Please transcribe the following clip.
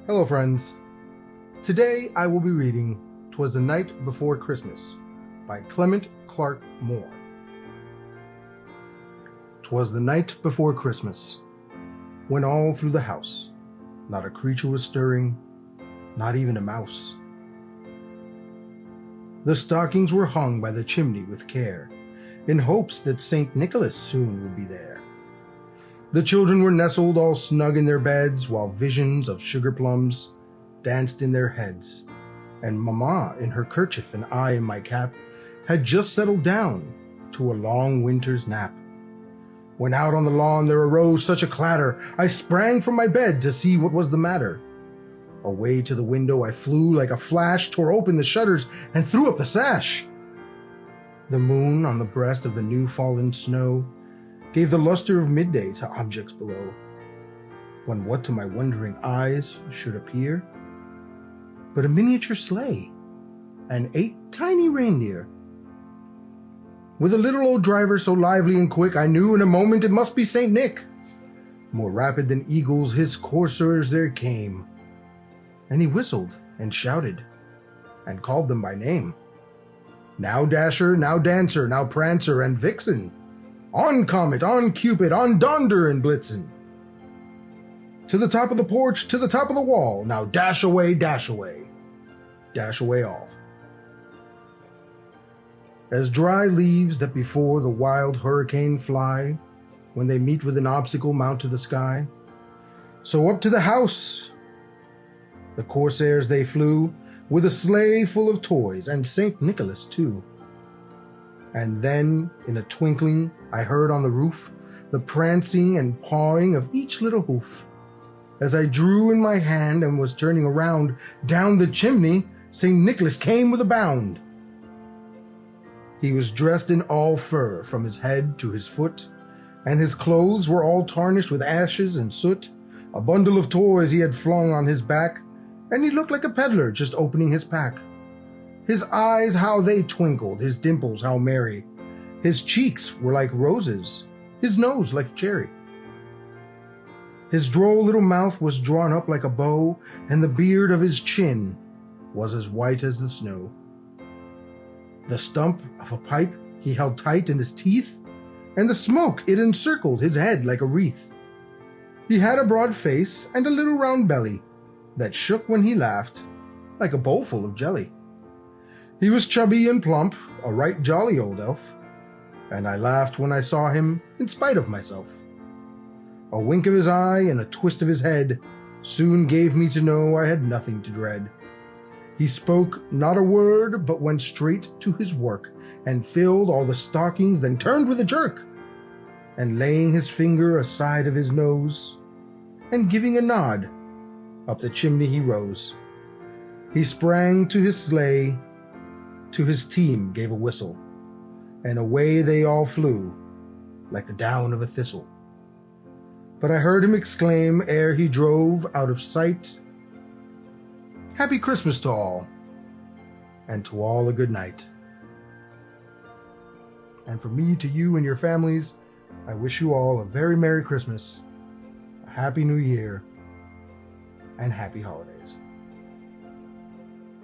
Hello friends. Today I will be reading "'Twas the Night Before Christmas" by Clement Clark Moore. 'Twas the night before Christmas, when all through the house not a creature was stirring, not even a mouse. The stockings were hung by the chimney with care, in hopes that St. Nicholas soon would be there. The children were nestled all snug in their beds, while visions of sugar plums danced in their heads, and Mamma in her kerchief and I in my cap had just settled down to a long winter's nap. When out on the lawn there arose such a clatter, I sprang from my bed to see what was the matter. Away to the window I flew like a flash, tore open the shutters, and threw up the sash. The moon on the breast of the new-fallen snow gave the luster of midday to objects below, when what to my wondering eyes should appear but a miniature sleigh and 8 tiny reindeer. With a little old driver so lively and quick, I knew in a moment it must be St. Nick. More rapid than eagles his coursers there came, and he whistled and shouted and called them by name. Now Dasher, now Dancer, now Prancer and Vixen, on Comet, on Cupid, on Donder and Blitzen. To the top of the porch, to the top of the wall, now dash away all. As dry leaves that before the wild hurricane fly, when they meet with an obstacle mount to the sky, so up to the house the corsairs they flew, with a sleigh full of toys, and St. Nicholas too. And then, in a twinkling, I heard on the roof the prancing and pawing of each little hoof. As I drew in my hand and was turning around, down the chimney St. Nicholas came with a bound. He was dressed in all fur from his head to his foot, and his clothes were all tarnished with ashes and soot. A bundle of toys he had flung on his back, and he looked like a peddler just opening his pack. His eyes, how they twinkled, his dimples, how merry. His cheeks were like roses, his nose like a cherry. His droll little mouth was drawn up like a bow, and the beard of his chin was as white as the snow. The stump of a pipe he held tight in his teeth, and the smoke it encircled his head like a wreath. He had a broad face and a little round belly that shook when he laughed like a bowlful of jelly. He was chubby and plump, a right jolly old elf, and I laughed when I saw him in spite of myself. A wink of his eye and a twist of his head soon gave me to know I had nothing to dread. He spoke not a word, but went straight to his work, and filled all the stockings, then turned with a jerk, and laying his finger aside of his nose, and giving a nod, up the chimney he rose. He sprang to his sleigh, to his team gave a whistle, and away they all flew like the down of a thistle. But I heard him exclaim ere he drove out of sight, "Happy Christmas to all, and to all a good night." And from me to you and your families, I wish you all a very Merry Christmas, a Happy New Year, and Happy Holidays.